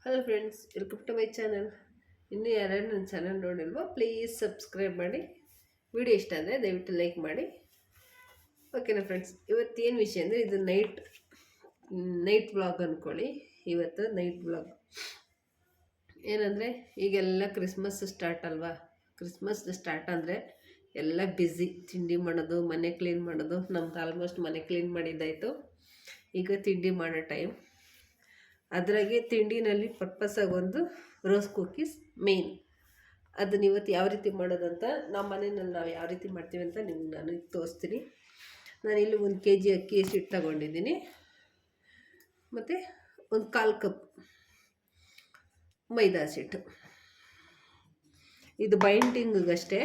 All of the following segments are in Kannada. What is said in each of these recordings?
Hello friends, welcome to my channel. ಇನ್ನೂ ಯಾರ್ಯಾರು ನನ್ನ ಚಾನಲ್ ನೋಡಿಲ್ವೋ ಪ್ಲೀಸ್ ಸಬ್ಸ್ಕ್ರೈಬ್ ಮಾಡಿ. ವಿಡಿಯೋ ಇಷ್ಟ ಅಂದರೆ ದಯವಿಟ್ಟು ಲೈಕ್ ಮಾಡಿ. ಓಕೆನಾ ಫ್ರೆಂಡ್ಸ್, ಇವತ್ತೇನು ವಿಷಯ ಅಂದರೆ ಇದು ನೈಟ್ ವ್ಲಾಗ್ ಅಂದ್ಕೊಳ್ಳಿ. ಇವತ್ತು ನೈಟ್ ವ್ಲಾಗ್ ಏನಂದರೆ, ಈಗೆಲ್ಲ ಕ್ರಿಸ್ಮಸ್ ಸ್ಟಾರ್ಟ್ ಅಲ್ವಾ. ಕ್ರಿಸ್ಮಸ್ ಸ್ಟಾರ್ಟ್ ಅಂದರೆ ಎಲ್ಲ ಬ್ಯುಸಿ. ತಿಂಡಿ ಮಾಡೋದು, ಮನೆ ಕ್ಲೀನ್ ಮಾಡೋದು. ನಮ್ದು ಆಲ್ಮೋಸ್ಟ್ ಮನೆ ಕ್ಲೀನ್ ಮಾಡಿದ್ದಾಯಿತು. ಈಗ ತಿಂಡಿ ಮಾಡೋ ಟೈಮ್. ಅದರಾಗೆ ತಿಂಡಿನಲ್ಲಿ ಪರ್ಪಸ್ಸಾಗಿ ಒಂದು ರೋಸ್ ಕುಕ್ಕೀಸ್ ಮೇನ್. ಅದನ್ನ ಇವತ್ತು ಯಾವ ರೀತಿ ಮಾಡೋದಂತ ನಮ್ಮ ಮನೆಯಲ್ಲಿ ನಾವು ಯಾವ ರೀತಿ ಮಾಡ್ತೀವಿ ಅಂತ ನಾನು ತೋರಿಸ್ತೀನಿ. ನಾನಿಲ್ಲಿ 1 kg ಅಕ್ಕಿ ಹಿಟ್ಟು ತಗೊಂಡಿದ್ದೀನಿ, ಮತ್ತು 1/4 ಕಪ್ ಮೈದಾ ಹಿಟ್ಟು. ಇದು ಬೈಂಡಿಂಗಷ್ಟೇ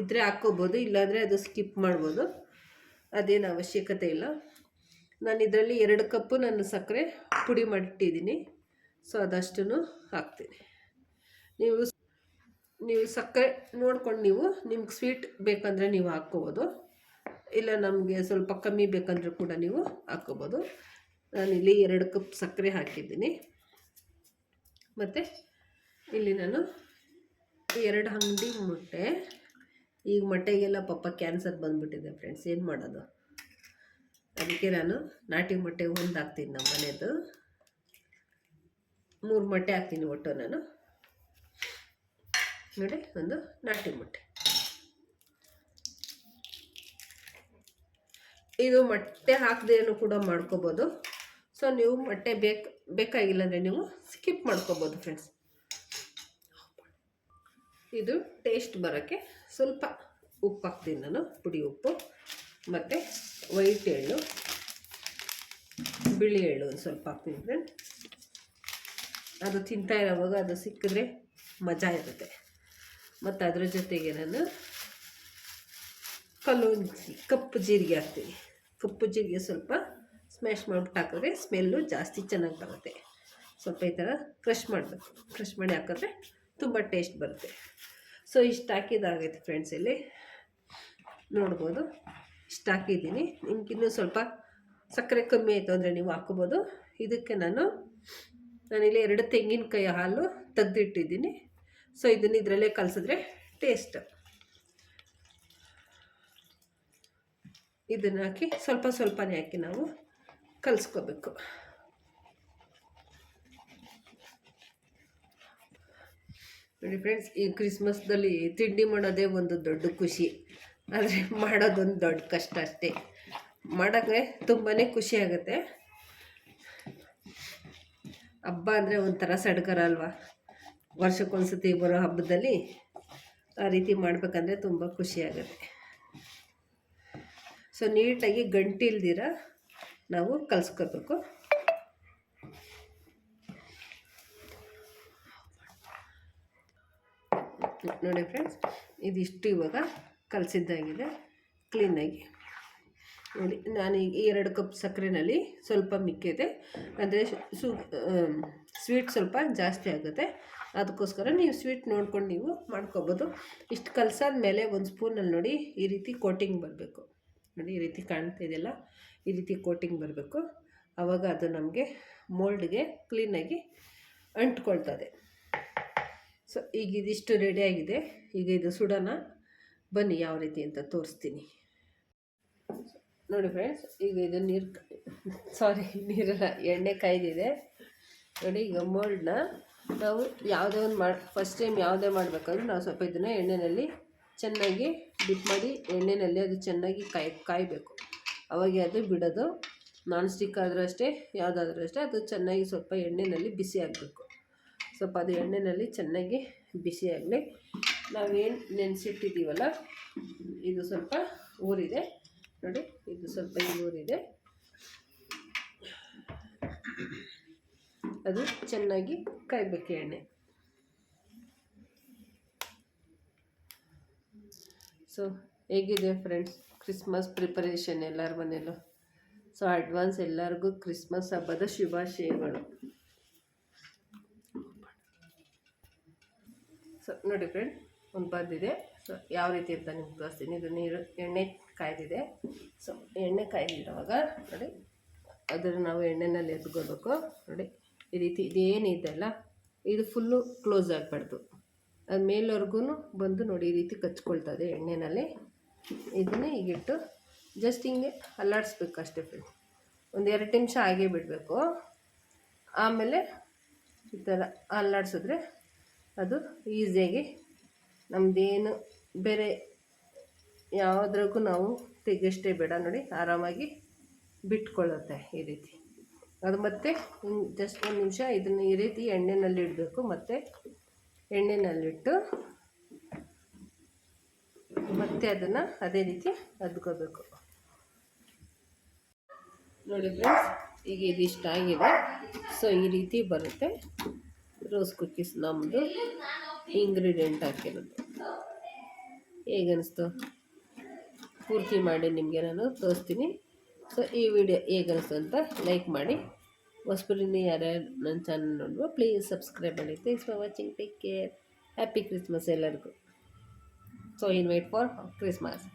ಇದ್ದರೆ ಹಾಕ್ಕೋಬೋದು, ಇಲ್ಲಾಂದರೆ ಅದು ಸ್ಕಿಪ್ ಮಾಡ್ಬೋದು, ಅದೇನು ಅವಶ್ಯಕತೆ ಇಲ್ಲ. ನಾನು ಇದರಲ್ಲಿ 2 ಕಪ್ಪು ನಾನು ಸಕ್ಕರೆ ಪುಡಿ ಮಾಡಿಟ್ಟಿದ್ದೀನಿ. ಸೊ ಅದಷ್ಟನ್ನು ಹಾಕ್ತೀನಿ. ನೀವು ಸಕ್ಕರೆ ನೋಡ್ಕೊಂಡು ನಿಮ್ಗೆ ಸ್ವೀಟ್ ಬೇಕಂದರೆ ನೀವು ಹಾಕ್ಕೋಬೋದು, ಇಲ್ಲ ನಮಗೆ ಸ್ವಲ್ಪ ಕಮ್ಮಿ ಬೇಕಂದ್ರೆ ಕೂಡ ನೀವು ಹಾಕ್ಕೋಬೋದು. ನಾನಿಲ್ಲಿ 2 ಕಪ್ ಸಕ್ಕರೆ ಹಾಕಿದ್ದೀನಿ. ಮತ್ತು ಇಲ್ಲಿ ನಾನು 2 ಅಂಗಡಿ ಮೊಟ್ಟೆ. ಈಗ ಮೊಟ್ಟೆಗೆಲ್ಲ ಪಾಪ ಕ್ಯಾನ್ಸರ್ ಬಂದುಬಿಟ್ಟಿದೆ ಫ್ರೆಂಡ್ಸ್, ಏನು ಮಾಡೋದು. ಅದಕ್ಕೆ ನಾನು ನಾಟಿ ಮೊಟ್ಟೆ 1 ಹಾಕ್ತೀನಿ. ನಮ್ಮ ಮನೆಯದು 3 ಮೊಟ್ಟೆ ಹಾಕ್ತೀನಿ ಒಟ್ಟು ನಾನು. ನೋಡಿ, ಒಂದು ನಾಟಿ ಮೊಟ್ಟೆ. ಇದು ಮೊಟ್ಟೆ ಹಾಕದೇನು ಕೂಡ ಮಾಡ್ಕೋಬೋದು. ಸೊ ನೀವು ಮೊಟ್ಟೆ ಬೇಕಾಗಿಲ್ಲ ಅಂದರೆ ನೀವು ಸ್ಕಿಪ್ ಮಾಡ್ಕೋಬೋದು ಫ್ರೆಂಡ್ಸ್. ಇದು ಟೇಸ್ಟ್ ಬರೋಕ್ಕೆ ಸ್ವಲ್ಪ ಉಪ್ಪು ಹಾಕ್ತೀನಿ ನಾನು, ಪುಡಿ ಉಪ್ಪು. ಮತ್ತು ವೈಟ್ ಎಳ್ಳು, ಬಿಳಿ ಎಳ್ಳು ಒಂದು ಸ್ವಲ್ಪ ಹಾಕ್ತೀನಿ ಫ್ರೆಂಡ್. ಅದು ತಿಂತಾ ಇರೋವಾಗ ಅದು ಸಿಕ್ಕಿದ್ರೆ ಮಜಾ ಇರುತ್ತೆ. ಮತ್ತು ಅದ್ರ ಜೊತೆಗೆ ನಾನು ಕಪ್ಪು ಜೀರಿಗೆ ಹಾಕ್ತೀನಿ. ಕಪ್ಪು ಜೀರಿಗೆ ಸ್ವಲ್ಪ ಸ್ಮ್ಯಾಶ್ ಮಾಡಿಬಿಟ್ಟು ಹಾಕಿದ್ರೆ ಸ್ಮೆಲ್ಲು ಜಾಸ್ತಿ ಚೆನ್ನಾಗಿ ಬರುತ್ತೆ. ಸ್ವಲ್ಪ ಈ ಥರ ಕ್ರಷ್ ಮಾಡಬೇಕು. ಕ್ರಷ್ ಮಾಡಿ ಹಾಕಿದ್ರೆ ತುಂಬ ಟೇಸ್ಟ್ ಬರುತ್ತೆ. ಸೊ ಇಷ್ಟು ಹಾಕಿದಾಗೈತೆ ಫ್ರೆಂಡ್ಸ್. ಇಲ್ಲಿ ನೋಡ್ಬೋದು, ಇಷ್ಟು ಹಾಕಿದ್ದೀನಿ. ನಿಮ್ಗಿನ್ನೂ ಸ್ವಲ್ಪ ಸಕ್ಕರೆ ಕಮ್ಮಿ ಆಯಿತು ಅಂದರೆ ನೀವು ಹಾಕ್ಕೋಬೋದು. ಇದಕ್ಕೆ ನಾನಿಲ್ಲಿ 2 ತೆಂಗಿನಕಾಯಿ ಹಾಲು ತೆಗೆದಿಟ್ಟಿದ್ದೀನಿ. ಸೊ ಇದನ್ನು ಇದರಲ್ಲೇ ಕಲಸಿದ್ರೆ ಟೇಸ್ಟ್. ಇದನ್ನು ಹಾಕಿ ಸ್ವಲ್ಪನೇ ಹಾಕಿ ನಾವು ಕಲಿಸ್ಕೋಬೇಕು. ನೋಡಿ ಫ್ರೆಂಡ್ಸ್, ಈ ಕ್ರಿಸ್ಮಸ್ದಲ್ಲಿ ತಿಂಡಿ ಮಾಡೋದೇ ಒಂದು ದೊಡ್ಡ ಖುಷಿ, ಆದರೆ ಮಾಡೋದೊಂದು ದೊಡ್ಡ ಕಷ್ಟ ಅಷ್ಟೇ. ಮಾಡೋಕ್ಕೆ ತುಂಬಾ ಖುಷಿ ಆಗುತ್ತೆ. ಹಬ್ಬ ಅಂದರೆ ಒಂಥರ ಸಡಗರ ಅಲ್ವಾ. ವರ್ಷಕ್ಕೊಂದ್ಸತಿ ಬರೋ ಹಬ್ಬದಲ್ಲಿ ಆ ರೀತಿ ಮಾಡಬೇಕಂದ್ರೆ ತುಂಬ ಖುಷಿ ಆಗುತ್ತೆ. ಸೊ ನೀಟಾಗಿ ಗಂಟಿಲ್ದಿರ ನಾವು ಕಲಿಸ್ಕೋಬೇಕು. ನೋಡಿ ಫ್ರೆಂಡ್ಸ್, ಇದಿಷ್ಟು ಇವಾಗ ಕಲಸಿದ್ದಾಗಿದೆ ಕ್ಲೀನಾಗಿ. ನೋಡಿ, ನಾನು ಈ 2 ಕಪ್ ಸಕ್ಕರೆನಲ್ಲಿ ಸ್ವಲ್ಪ ಮಿಕ್ಕಿದೆ, ಅಂದರೆ ಸ್ವೀಟ್ ಸ್ವಲ್ಪ ಜಾಸ್ತಿ ಆಗುತ್ತೆ. ಅದಕ್ಕೋಸ್ಕರ ನೀವು ಸ್ವೀಟ್ ನೋಡ್ಕೊಂಡು ನೀವು ಮಾಡ್ಕೋಬೋದು. ಇಷ್ಟು ಕಲಸಾದ ಮೇಲೆ 1 ಸ್ಪೂನಲ್ಲಿ ನೋಡಿ ಈ ರೀತಿ ಕೋಟಿಂಗ್ ಬರಬೇಕು. ನೋಡಿ, ಈ ರೀತಿ ಕಾಣ್ತಾ ಇದೆಯಲ್ಲ, ಈ ರೀತಿ ಕೋಟಿಂಗ್ ಬರಬೇಕು. ಆವಾಗ ಅದು ನಮಗೆ ಮೋಲ್ಡ್ಗೆ ಕ್ಲೀನಾಗಿ ಅಂಟ್ಕೊಳ್ತದೆ. ಸೊ ಈಗ ಇದಿಷ್ಟು ರೆಡಿಯಾಗಿದೆ. ಈಗ ಇದು ಸುಡೋಣ ಬನ್ನಿ, ಯಾವ ರೀತಿ ಅಂತ ತೋರಿಸ್ತೀನಿ. ನೋಡಿ ಫ್ರೆಂಡ್ಸ್, ಈಗ ಇದು ನೀರೆಲ್ಲ ಎಣ್ಣೆ ಕಾಯ್ದಿದೆ. ನೋಡಿ, ಈಗ ಮೋಲ್ಡ್ನ ನಾವು ಯಾವುದೇ ಒಂದು ಫಸ್ಟ್ ಟೈಮ್ ಯಾವುದೇ ಮಾಡಬೇಕಾದ್ರೂ ನಾವು ಸ್ವಲ್ಪ ಇದನ್ನು ಎಣ್ಣೆಯಲ್ಲಿ ಚೆನ್ನಾಗಿ ಡಿಪ್ ಮಾಡಿ ಎಣ್ಣೆಯಲ್ಲಿ ಅದು ಚೆನ್ನಾಗಿ ಕಾಯಬೇಕು. ಅವಾಗ ಅದು ಬಿಡೋದು. ನಾನ್ ಸ್ಟಿಕ್ ಆದರೂ ಅಷ್ಟೇ, ಯಾವುದಾದ್ರೂ ಅಷ್ಟೇ, ಅದು ಚೆನ್ನಾಗಿ ಸ್ವಲ್ಪ ಎಣ್ಣೆಯಲ್ಲಿ ಬಿಸಿ ಆಗಬೇಕು. ಸ್ವಲ್ಪ ಅದು ಎಣ್ಣೆಯಲ್ಲಿ ಚೆನ್ನಾಗಿ ಬಿಸಿ ಆಗಲಿ. ನಾವೇನು ನೆನೆಸಿಟ್ಟಿದ್ದೀವಲ್ಲ, ಇದು ಸ್ವಲ್ಪ ಊರಿದೆ. ನೋಡಿ, ಇದು ಸ್ವಲ್ಪ ಊರಿದೆ. ಅದು ಚೆನ್ನಾಗಿ ಕಾಯಬೇಕು ಎಣ್ಣೆ. ಸೊ ಹೇಗಿದೆ ಫ್ರೆಂಡ್ಸ್ ಕ್ರಿಸ್ಮಸ್ ಪ್ರಿಪರೇಷನ್ ಎಲ್ಲರ ಮನೆಯಲ್ಲೂ? ಸೊ ಅಡ್ವಾನ್ಸ್ ಎಲ್ಲರಿಗೂ ಕ್ರಿಸ್ಮಸ್ ಹಬ್ಬದ ಶುಭಾಶಯಗಳು. ಸೊ ನೋಡಿ ಫ್ರೆಂಡ್, ಒಂದು ಬಂದಿದೆ. ಸೊ ಯಾವ ರೀತಿ ಅಂತ ನಿಮ್ಗೆ ತೋರಿಸ್ತೀನಿ. ಇದು ಎಣ್ಣೆ ಕಾಯ್ದಿದೆ. ಸೊ ಎಣ್ಣೆ ಕಾಯ್ದಿರುವಾಗ ನೋಡಿ, ಅದನ್ನು ನಾವು ಎಣ್ಣೆಯಲ್ಲಿ ಎತ್ಕೋಬೇಕು. ನೋಡಿ, ಈ ರೀತಿ ಇದೇನಿದೆಲ್ಲ ಇದು ಫುಲ್ಲು ಕ್ಲೋಸ್ ಆಗಬಾರ್ದು, ಅದು ಮೇಲ್ವರೆಗೂ ಬಂದು ನೋಡಿ ಈ ರೀತಿ ಕಚ್ಕೊಳ್ತದೆ ಎಣ್ಣೆನಲ್ಲಿ. ಇದನ್ನೇ ಈಗಿಟ್ಟು ಜಸ್ಟ್ ಹಿಂಗೆ ಅಲ್ಲಾಡಿಸ್ಬೇಕು ಅಷ್ಟೇ ಫ್ರೆಂಡ್. ಒಂದು 2 ನಿಮಿಷ ಹಾಗೇ ಬಿಡಬೇಕು. ಆಮೇಲೆ ಈ ಥರ ಅಲ್ಲಾಡಿಸಿದ್ರೆ ಅದು ಈಸಿಯಾಗಿ ನಮ್ಮದೇನು ಬೇರೆ ಯಾವುದ್ರಾಗೂ ನಾವು ತೆಗೆಯಷ್ಟೇ ಬೇಡ ನೋಡಿ, ಆರಾಮಾಗಿ ಬಿಟ್ಕೊಳ್ಳುತ್ತೆ ಈ ರೀತಿ. ಅದು ಮತ್ತೆ ಜಸ್ಟ್ 1 ನಿಮಿಷ ಇದನ್ನು ಈ ರೀತಿ ಎಣ್ಣೆನಲ್ಲಿ ಇಡಬೇಕು. ಮತ್ತು ಎಣ್ಣೆನಲ್ಲಿಟ್ಟು ಮತ್ತೆ ಅದನ್ನು ಅದೇ ರೀತಿ ಅದ್ಕೋಬೇಕು ನೋಡಿ ಫ್ರೆಂಡ್ಸ್. ಈಗ ಇದಿಷ್ಟ ಆಗಿದೆ. ಸೊ ಈ ರೀತಿ ಬರುತ್ತೆ ರೋಸ್ ಕುಕ್ಕೀಸ್ ನಮ್ಮದು ಇಂಗ್ರೀಡಿಯೆಂಟ್ ಹಾಕಿರೋದು. ಹೇಗನ್ನಿಸ್ತು ಪೂರ್ತಿ ಮಾಡಿ ನಿಮಗೆ ನಾನು ತೋರಿಸ್ತೀನಿ. ಸೊ ಈ ವಿಡಿಯೋ ಹೇಗನ್ನಿಸ್ತು ಅಂತ ಲೈಕ್ ಮಾಡಿ. ಹೊಸಬರಿಂದ ಯಾರ್ಯಾರು ನನ್ನ ಚಾನಲ್ ನೋಡುವ ಪ್ಲೀಸ್ ಸಬ್ಸ್ಕ್ರೈಬ್ ಮಾಡಿ. Thanks for watching. Take care. Happy Christmas ಎಲ್ಲರಿಗೂ. So invite for Christmas.